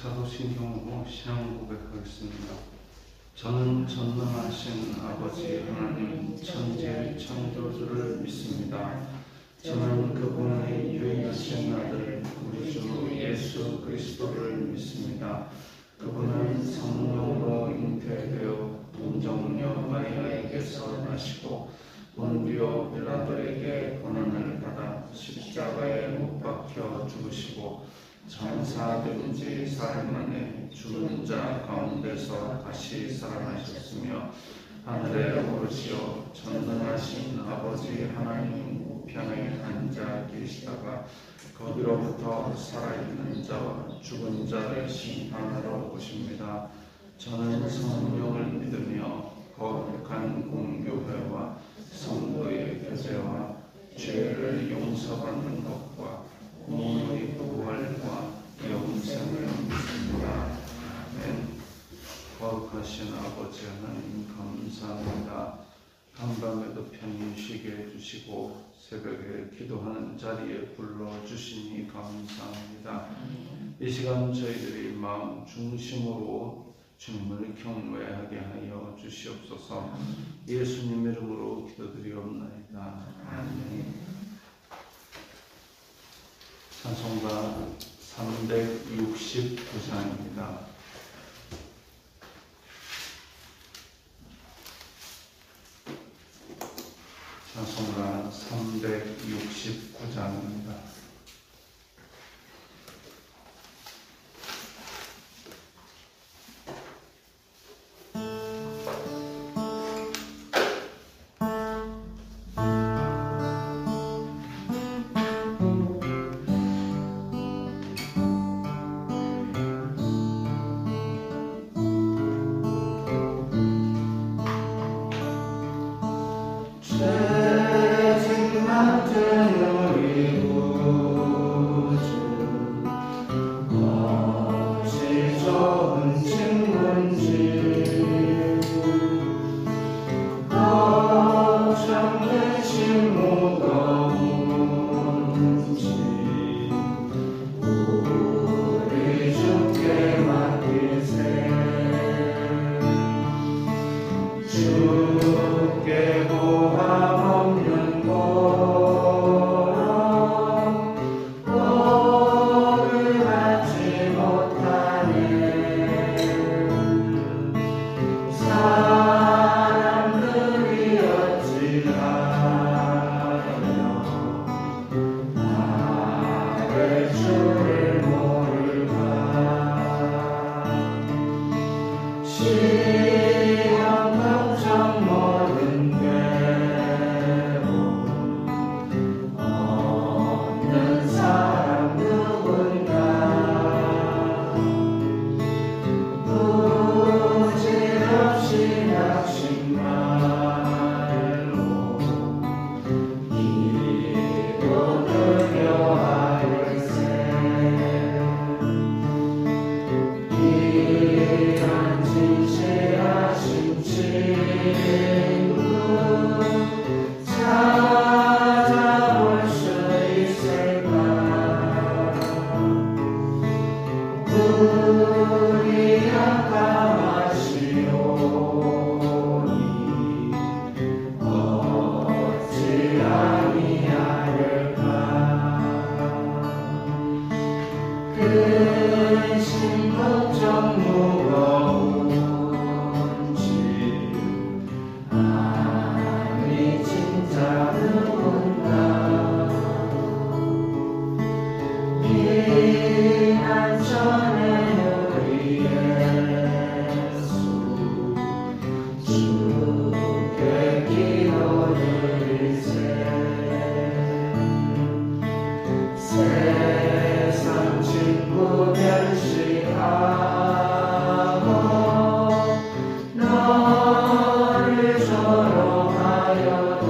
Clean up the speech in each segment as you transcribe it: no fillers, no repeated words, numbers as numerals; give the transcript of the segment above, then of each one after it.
사도신경으로 신앙 고백하겠습니다. 저는 전능하신 아버지 하나님 천지 창조주를 믿습니다. 저는 그분의 유일하신 아들 우리 주 예수 그리스도를 믿습니다. 그분은 성령으로 잉태되어 동정녀 마리아에게서 나시고 본디오 빌라도에게 고난을 받아 십자가에 못 박혀 죽으시고 장사된 지 사흘 만에 죽은 자 가운데서 다시 살아나셨으며 하늘에 오르시어 전능하신 아버지 하나님 우편에 앉아 계시다가 거기로부터 살아있는 자와 죽은 자를 심판하러 오십니다. 저는 성령을 믿으며 거룩한 공교회와 성도의 교제와 죄를 용서받는 것과 몸의 부활과 영생을 믿습니다. 아멘. 거룩하신 아버지 하나님 감사합니다. 한밤에도 편히 쉬게 해주시고 새벽에 기도하는 자리에 불러주시니 감사합니다. 이 시간 저희들이 마음 중심으로 주님을 경외하게 하여 주시옵소서. 예수님 이름으로 기도드리옵나이다. 아멘. 찬송가 369장입니다. 찬송가 369장입니다. 너를 조롱하여도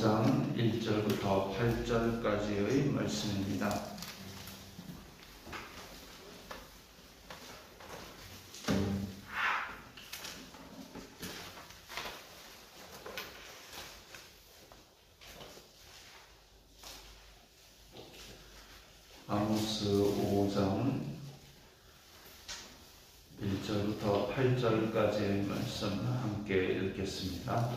5장 1절부터 8절까지의 말씀입니다. 아모스 5장 1절부터 8절까지의 말씀 함께 읽겠습니다.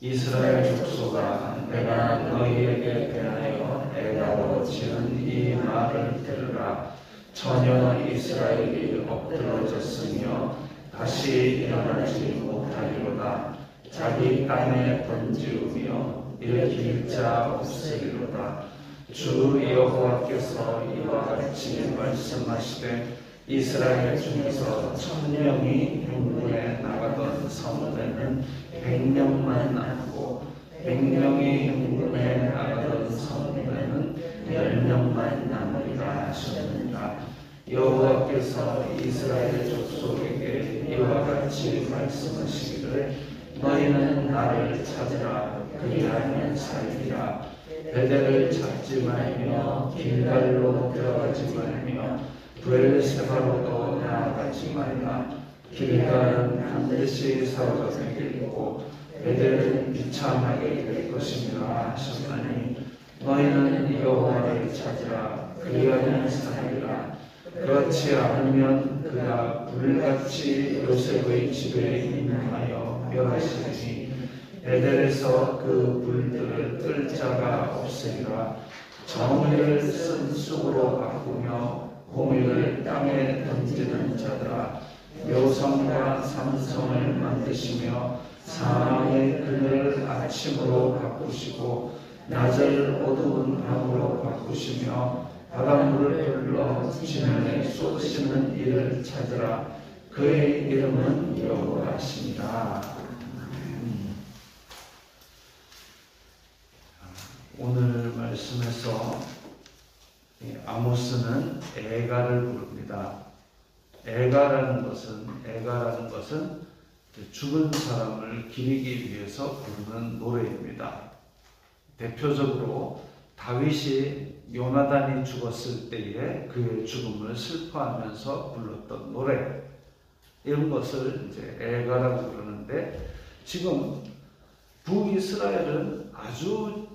이스라엘 족속아, 내가 너희에게 대하여 애가로 지은 이 말을 들으라. 전혀 이스라엘이 엎드러졌으며 다시 일어나지 못하리로다. 자기 땅에 번지우며 일으킬 자 없으리로다. 주 여호와께서 이와 같이 말씀하시되 이스라엘 중에서 1000명이 행군에 나가던 성읍에는 100명만 남고 100명이 행군에 나가던 성읍에는 10명만 남으리라 하셨느니라. 여호와께서 이스라엘 족속에게 이와 같이 말씀하시기를 너희는 나를 찾으라. 그리하면 살리라. 베델을 찾지 말며 길갈로 들어가지 말며 브엘세바로도 나아가지 말라. 길갈은 반드시 사로잡힐 길이고 베델은 비참하게 될 것임이라 하셨나니 너희는 여호와를 찾으라. 그리하면 살리라. 그렇지 않으면 그가 불같이 요셉의 집에 임하여 멸하시리니 베델에서 그 불들을 뜰 자가 없으리라. 정의를 쓴 쑥으로 바꾸며 공의를 땅에 던지는 자들아, 묘성과 삼성을 만드시며 사망의 그늘을 아침으로 바꾸시고 낮을 어두운 밤으로 바꾸시며 바닷물을 불러 지면에 쏟으시는 이를 찾으라. 그의 이름은 여호와시니라. 오늘 말씀에서 아모스는 애가를 부릅니다. 애가라는 것은 죽은 사람을 기리기 위해서 부르는 노래입니다. 대표적으로 다윗이 요나단이 죽었을 때에 그의 죽음을 슬퍼하면서 불렀던 노래, 이런 것을 이제 애가라고 부르는데, 지금 북이스라엘은 아주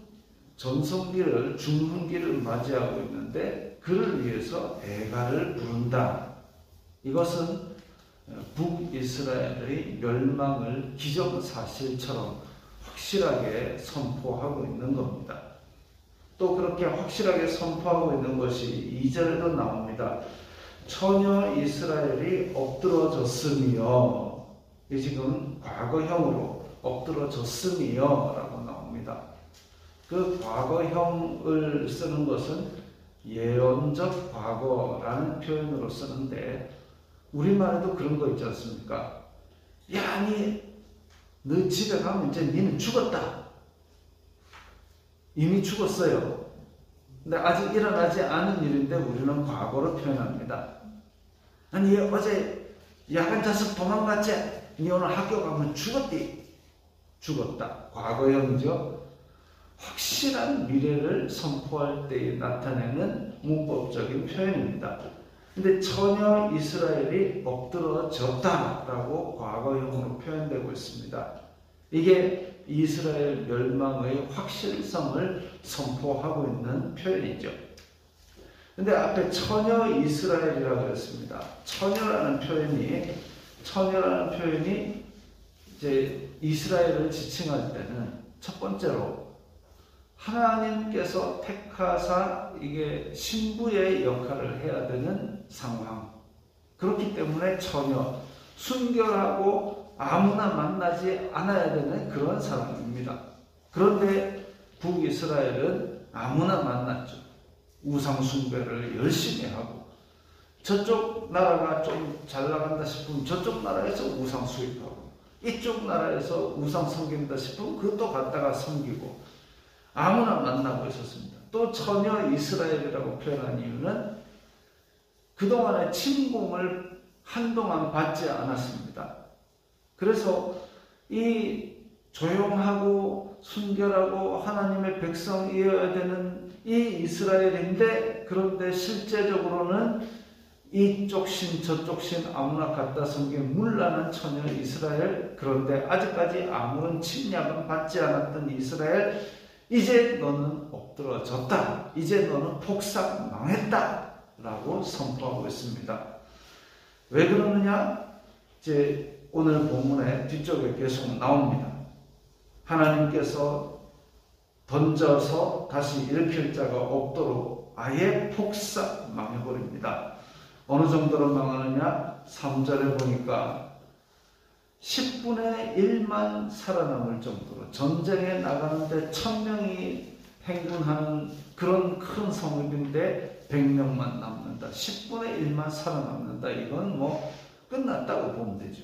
전성기를, 중흥기를 맞이하고 있는데 그를 위해서 애가를 부른다. 이것은 북이스라엘의 멸망을 기정사실처럼 확실하게 선포하고 있는 겁니다. 또 그렇게 확실하게 선포하고 있는 것이 2절에도 나옵니다. 처녀 이스라엘이 엎드러졌으며, 이 지금 과거형으로 엎드러졌으며 라고 나옵니다. 그 과거형을 쓰는 것은 예언적 과거라는 표현으로 쓰는데, 우리말에도 그런 거 있지 않습니까? 야, 너 집에 가면 이제 니는 죽었다. 이미 죽었어요. 근데 아직 일어나지 않은 일인데 우리는 과거로 표현합니다. 아니, 어제 야간 자서 도망갔지? 니 오늘 학교 가면 죽었디. 죽었다. 과거형이죠. 확실한 미래를 선포할 때에 나타내는 문법적인 표현입니다. 근데 처녀 이스라엘이 엎드러졌다라고 과거형으로 표현되고 있습니다. 이게 이스라엘 멸망의 확실성을 선포하고 있는 표현이죠. 근데 앞에 처녀 이스라엘이라고 했습니다. 처녀라는 표현이 이제 이스라엘을 지칭할 때는 첫 번째로 하나님께서 택하사 이게 신부의 역할을 해야 되는 상황. 그렇기 때문에 처녀, 순결하고 아무나 만나지 않아야 되는 그런 사람입니다. 그런데 북이스라엘은 아무나 만났죠. 우상숭배를 열심히 하고, 저쪽 나라가 좀 잘 나간다 싶으면 저쪽 나라에서 우상 수입하고, 이쪽 나라에서 우상 섬긴다 싶으면 그것도 갖다가 섬기고, 아무나 만나고 있었습니다. 또 처녀 이스라엘이라고 표현한 이유는 그동안의 침공을 한동안 받지 않았습니다. 그래서 이 조용하고 순결하고 하나님의 백성이어야 되는 이 이스라엘인데, 그런데 실제적으로는 이쪽 신 저쪽 신 아무나 갖다 섬기게 문란한 처녀 이스라엘, 그런데 아직까지 아무런 침략은 받지 않았던 이스라엘, 이제 너는 엎드러졌다, 이제 너는 폭삭 망했다 라고 선포하고 있습니다. 왜 그러느냐? 이제 오늘 본문의 뒤쪽에 계속 나옵니다. 하나님께서 던져서 다시 일으킬 자가 없도록 아예 폭삭 망해버립니다. 어느 정도로 망하느냐? 3절에 보니까 10분의 1만 살아남을 정도로, 전쟁에 나가는데 1000명이 행군하는 그런 큰 성읍인데 100명만 남는다. 10분의 1만 살아남는다. 이건 뭐 끝났다고 보면 되죠.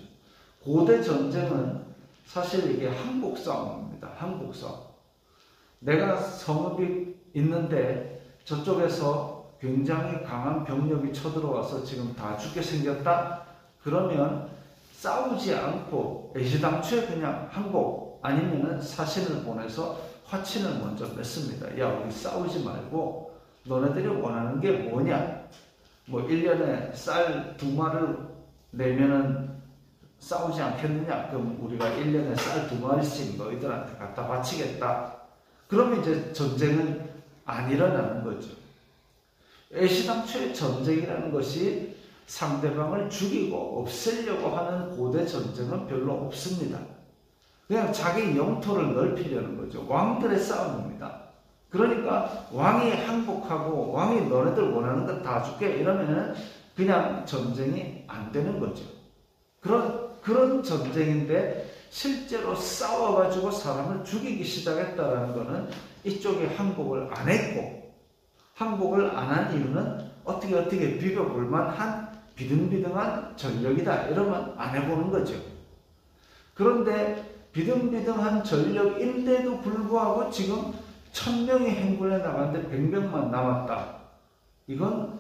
고대 전쟁은 사실 이게 항복 싸움입니다. 항복 싸움. 내가 성읍이 있는데 저쪽에서 굉장히 강한 병력이 쳐들어와서 지금 다 죽게 생겼다? 그러면 싸우지 않고 애시당초에 그냥 항복, 아니면은 사신을 보내서 화친을 먼저 맺습니다. 야, 우리 싸우지 말고 너네들이 원하는 게 뭐냐? 뭐 1년에 쌀 2마리를 내면은 싸우지 않겠느냐? 그럼 우리가 1년에 쌀 2마리씩 너희들한테 갖다 바치겠다. 그러면 이제 전쟁은 안 일어나는 거죠. 애시당초의 전쟁이라는 것이 상대방을 죽이고 없애려고 하는 고대 전쟁은 별로 없습니다. 그냥 자기 영토를 넓히려는 거죠. 왕들의 싸움입니다. 그러니까 왕이 항복하고 왕이 너네들 원하는 거 다 줄게 이러면은 그냥 전쟁이 안 되는 거죠. 그런 전쟁인데 실제로 싸워가지고 사람을 죽이기 시작했다라는 것은 이쪽에 항복을 안 했고, 항복을 안 한 이유는 어떻게 비벼볼 만한 비등비등한 전력이다 이러면 안 해보는 거죠. 그런데 비등비등한 전력인데도 불구하고 지금 1000명이 행군에 나갔는데 100명만 남았다. 이건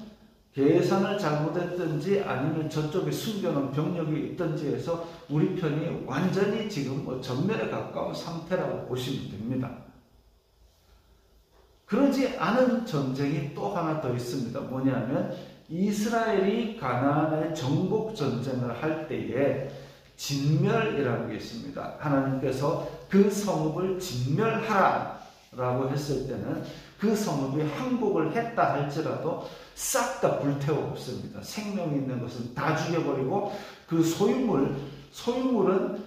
계산을 잘못했든지 아니면 저쪽에 숨겨놓은 병력이 있든지 해서 우리 편이 완전히 지금 뭐 전멸에 가까운 상태라고 보시면 됩니다. 그러지 않은 전쟁이 또 하나 더 있습니다. 뭐냐면 이스라엘이 가나안의 정복 전쟁을 할 때에 진멸이라는 게 있습니다. 하나님께서 그 성읍을 진멸하라 라고 했을 때는 그 성읍이 항복을 했다 할지라도 싹 다 불태워 없습니다. 생명이 있는 것은 다 죽여버리고, 그 소유물은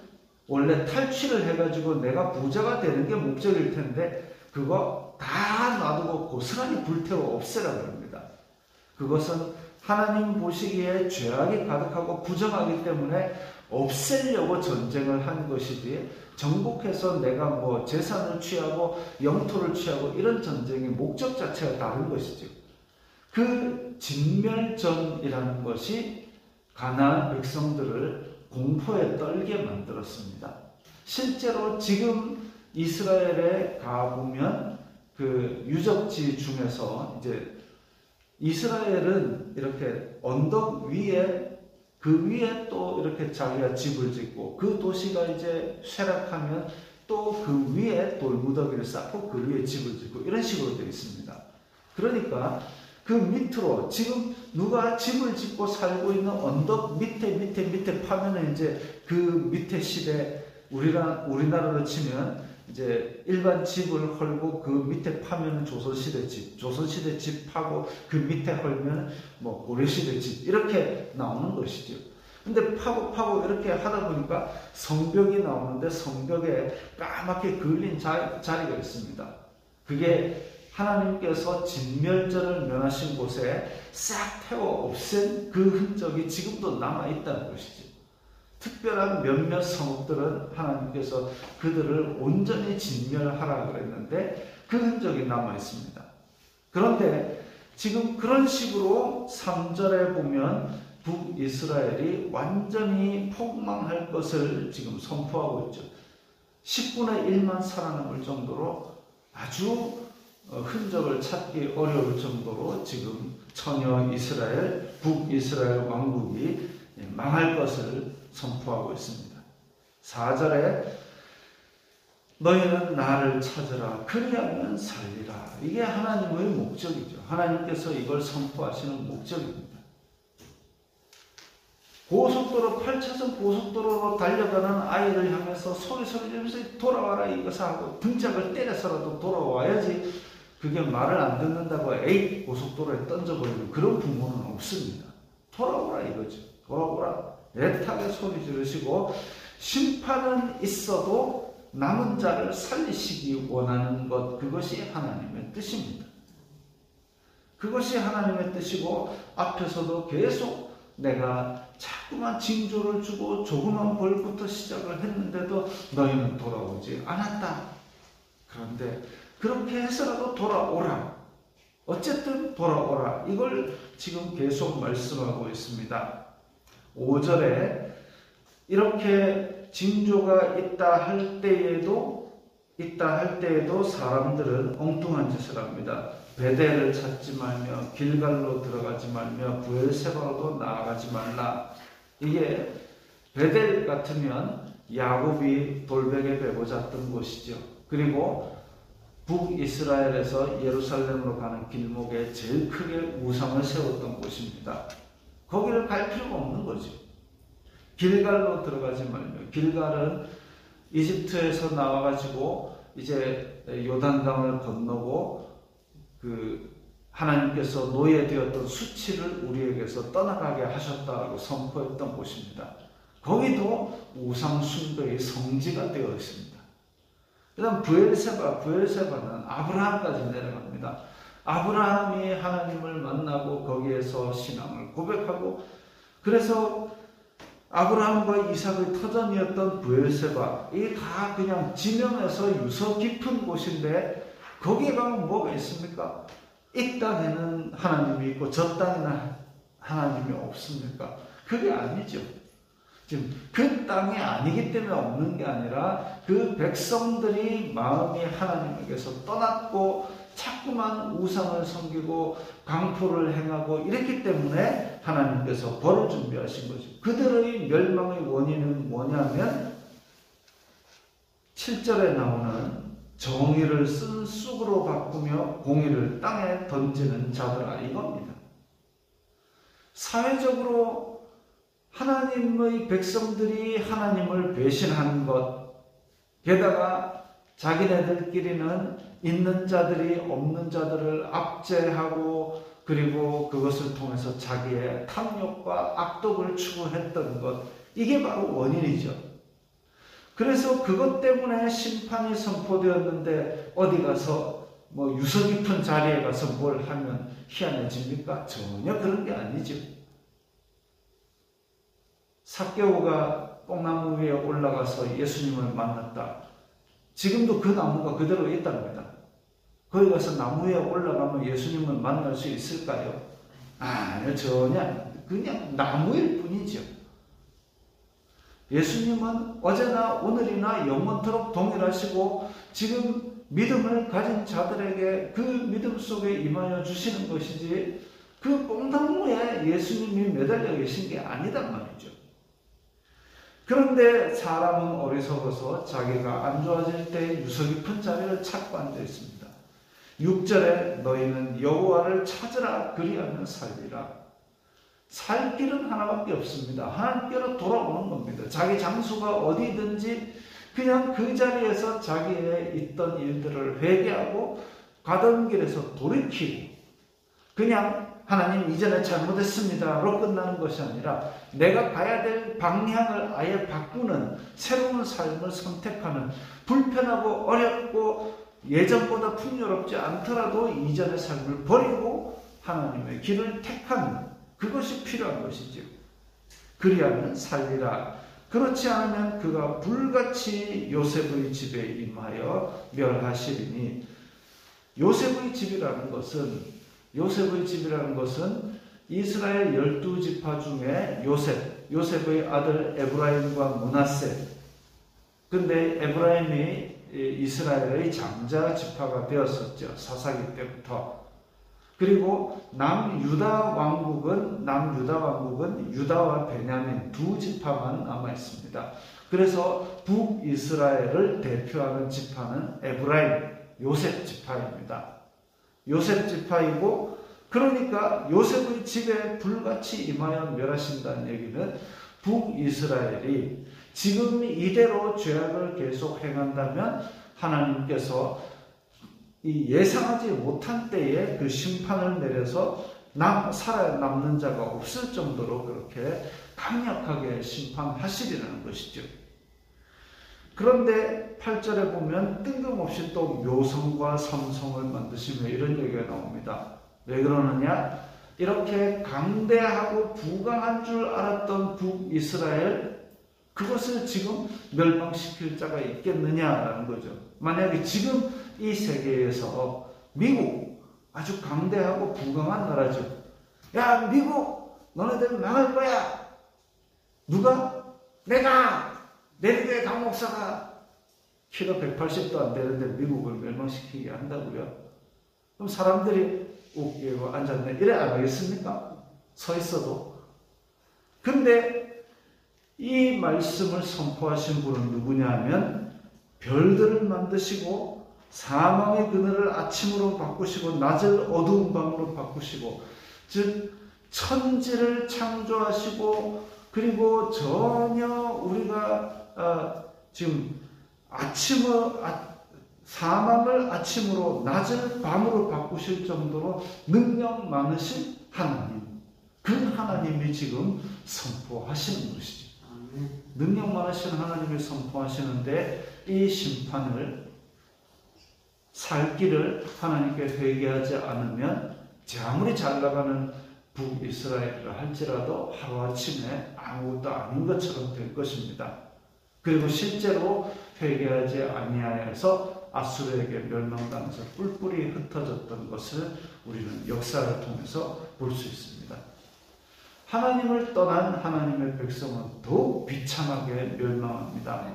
원래 탈취를 해가지고 내가 부자가 되는 게 목적일 텐데 그거 다 놔두고 고스란히 불태워 없애라 그럽니다. 그것은 하나님 보시기에 죄악이 가득하고 부정하기 때문에 없애려고 전쟁을 한 것이지, 정복해서 내가 뭐 재산을 취하고 영토를 취하고 이런 전쟁의 목적 자체가 다른 것이죠. 그 진멸전이라는 것이 가나안 백성들을 공포에 떨게 만들었습니다. 실제로 지금 이스라엘에 가보면 그 유적지 중에서 이제 이스라엘은 이렇게 언덕 위에, 그 위에 또 이렇게 자기가 집을 짓고, 그 도시가 이제 쇠락하면 또 그 위에 돌무더기를 쌓고 그 위에 집을 짓고 이런 식으로 되어 있습니다. 그러니까 그 밑으로 지금 누가 집을 짓고 살고 있는 언덕 밑에 파면은 이제 그 밑에 시대, 우리나라로 치면 이제 일반 집을 헐고 그 밑에 파면은 조선시대 집 파고 그 밑에 헐면 뭐 고려시대 집 이렇게 나오는 것이죠. 근데 파고 이렇게 하다 보니까 성벽이 나오는데 성벽에 까맣게 그을린 자리가 있습니다. 그게 하나님께서 진멸전을 면하신 곳에 싹 태워 없앤 그 흔적이 지금도 남아있다는 것이죠. 특별한 몇몇 성읍들은 하나님께서 그들을 온전히 진멸하라 그랬는데 그 흔적이 남아있습니다. 그런데 지금 그런 식으로 3절에 보면 북이스라엘이 완전히 폭망할 것을 지금 선포하고 있죠. 10분의 1만 살아남을 정도로 아주 흔적을 찾기 어려울 정도로 지금 처녀 이스라엘, 북이스라엘 왕국이 망할 것을 선포하고 있습니다. 4절에 너희는 나를 찾으라 그리하면 살리라. 이게 하나님의 목적이죠. 하나님께서 이걸 선포하시는 목적입니다. 고속도로 8차선 고속도로로 달려가는 아이를 향해서 소리 지르면서 돌아와라 이것을 하고 등짝을 때려서라도 돌아와야지, 그게 말을 안 듣는다고 에이 고속도로에 던져버리는 그런 부모는 없습니다. 돌아오라 이거죠. 돌아오라. 애타게 소리 지르시고 심판은 있어도 남은 자를 살리시기 원하는 것, 그것이 하나님의 뜻입니다. 그것이 하나님의 뜻이고, 앞에서도 계속 내가 자꾸만 징조를 주고 조그만 벌부터 시작을 했는데도 너희는 돌아오지 않았다. 그런데 그렇게 해서라도 돌아오라. 어쨌든 돌아오라. 이걸 지금 계속 말씀하고 있습니다. 5절에 이렇게 징조가 있다 할 때에도 사람들은 엉뚱한 짓을 합니다. 베델을 찾지 말며 길갈로 들어가지 말며 부엘세바로도 나아가지 말라. 이게 베델 같으면 야곱이 돌베개 베고 잤던 곳이죠. 그리고 북이스라엘에서 예루살렘으로 가는 길목에 제일 크게 우상을 세웠던 곳입니다. 거기를 갈 필요가 없는 거죠. 길갈로 들어가지 말며, 길갈은 이집트에서 나와가지고 이제 요단강을 건너고 하나님께서 노예되었던 수치를 우리에게서 떠나가게 하셨다라고 선포했던 곳입니다. 거기도 우상 숭배의 성지가 되어 있습니다. 그 다음 부엘세바는 아브라함까지 내려갑니다. 아브라함이 하나님을 만나고 거기에서 신앙을 고백하고, 그래서 아브라함과 이삭의 터전이었던 부엘세바, 이게 다 그냥 지명에서 유서 깊은 곳인데 거기에 가면 뭐가 있습니까? 이 땅에는 하나님이 있고 저 땅에는 하나님이 없습니까? 그게 아니죠. 지금 그 땅이 아니기 때문에 없는 게 아니라 그 백성들이 마음이 하나님에게서 떠났고 자꾸만 우상을 섬기고 강포를 행하고 이랬기 때문에 하나님께서 벌을 준비하신 거죠. 그들의 멸망의 원인은 뭐냐면 7절에 나오는 정의를 쓴 쑥으로 바꾸며 공의를 땅에 던지는 자들아, 이겁니다. 사회적으로 하나님의 백성들이 하나님을 배신한 것, 게다가 자기네들끼리는 있는 자들이 없는 자들을 압제하고, 그리고 그것을 통해서 자기의 탐욕과 악독을 추구했던 것, 이게 바로 원인이죠. 그래서 그것 때문에 심판이 선포되었는데 어디 가서 유서 깊은 자리에 가서 뭘 하면 희한해집니까? 전혀 그런 게 아니죠. 삭개오가 뽕나무 위에 올라가서 예수님을 만났다. 지금도 그 나무가 그대로 있답니다. 거기 가서 나무 위에 올라가면 예수님을 만날 수 있을까요? 아니요, 전혀. 그냥 나무일 뿐이죠. 예수님은 어제나 오늘이나 영원토록 동일하시고 지금 믿음을 가진 자들에게 그 믿음 속에 임하여 주시는 것이지, 그 뽕나무에 예수님이 매달려 계신 게 아니단 말이죠. 그런데 사람은 어리석어서 자기가 안 좋아질 때 유서 깊은 자리를 찾고 앉아 있습니다. 6절에 너희는 여호와를 찾으라 그리하면 살리라. 살 길은 하나밖에 없습니다. 하나님께로 돌아오는 겁니다. 자기 장소가 어디든지 그냥 그 자리에서 자기의 있던 일들을 회개하고 가던 길에서 돌이키고, 그냥 하나님 이전에 잘못했습니다로 끝나는 것이 아니라 내가 가야 될 방향을 아예 바꾸는 새로운 삶을 선택하는, 불편하고 어렵고 예전보다 풍요롭지 않더라도 이전의 삶을 버리고 하나님의 길을 택하는, 그것이 필요한 것이죠. 그리하면 살리라. 그렇지 않으면 그가 불같이 요셉의 집에 임하여 멸하시리니, 요셉의 집이라는 것은 이스라엘 12지파 중에 요셉의 아들 에브라임과 므낫세. 근데 에브라임이 이스라엘의 장자 지파가 되었었죠. 사사기 때부터. 그리고 남유다 왕국은 유다와 베냐민 두 지파만 남아 있습니다. 그래서 북이스라엘을 대표하는 지파는 에브라임, 요셉 지파입니다. 요셉 지파이고, 그러니까 요셉의 집에 불같이 임하여 멸하신다는 얘기는 북이스라엘이 지금 이대로 죄악을 계속 행한다면 하나님께서 이 예상하지 못한 때에 그 심판을 내려서 살아남는 자가 없을 정도로 그렇게 강력하게 심판하시리라는 것이죠. 그런데 8절에 보면 뜬금없이 또 묘성과 삼성을 만드시며 이런 얘기가 나옵니다. 왜 그러느냐? 이렇게 강대하고 부강한 줄 알았던 북이스라엘, 그것을 지금 멸망시킬 자가 있겠느냐라는 거죠. 만약에 지금 이 세계에서 미국, 아주 강대하고 부강한 나라죠. 야, 미국, 너네들 망할 거야. 누가? 내가! 내리교회 강목사가 키로 180도 안 되는데 미국을 멸망시키게 한다고요? 그럼 사람들이 웃기고 앉았네. 이래 안 하겠습니까? 서 있어도. 근데 이 말씀을 선포하신 분은 누구냐 하면 별들을 만드시고 사망의 그늘을 아침으로 바꾸시고 낮을 어두운 밤으로 바꾸시고, 즉 천지를 창조하시고, 그리고 전혀 우리가 지금 사망을 아침으로 낮을 밤으로 바꾸실 정도로 능력 많으신 하나님, 그 하나님이 지금 선포하시는 것이죠. 능력 많으신 하나님이 선포하시는데 이 심판을, 살 길을 하나님께 회개하지 않으면 아무리 잘 나가는 북이스라엘이라 할지라도 하루아침에 아무것도 아닌 것처럼 될 것입니다. 그리고 실제로 회개하지 아니하여서 아수르에게 멸망당해서 뿔뿔이 흩어졌던 것을 우리는 역사를 통해서 볼 수 있습니다. 하나님을 떠난 하나님의 백성은 더욱 비참하게 멸망합니다.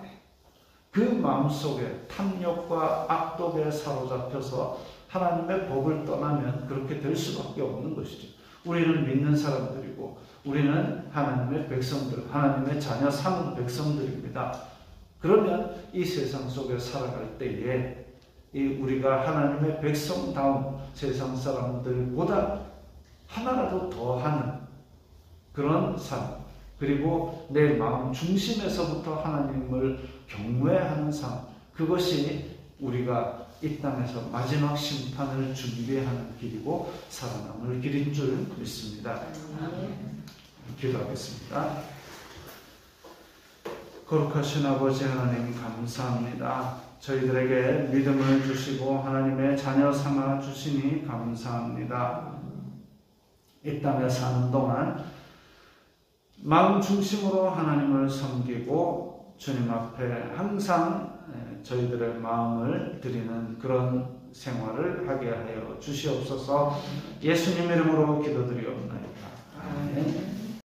그 마음속에 탐욕과 악독에 사로잡혀서 하나님의 법을 떠나면 그렇게 될 수밖에 없는 것이죠. 우리는 믿는 사람들이고 우리는 하나님의 백성들, 하나님의 자녀 삼은 백성들입니다. 그러면 이 세상 속에 살아갈 때에 우리가 하나님의 백성다운 세상 사람들보다 하나라도 더하는 그런 삶, 그리고 내 마음 중심에서부터 하나님을 경외하는 삶, 그것이 우리가 이 땅에서 마지막 심판을 준비하는 길이고 살아남을 길인 줄 믿습니다. 기도하겠습니다. 거룩하신 아버지 하나님, 감사합니다. 저희들에게 믿음을 주시고 하나님의 자녀 삼아 주시니 감사합니다. 이 땅에 사는 동안 마음 중심으로 하나님을 섬기고 주님 앞에 항상 저희들의 마음을 드리는 그런 생활을 하게 하여 주시옵소서. 예수님 이름으로 기도드리옵나이다. 아멘.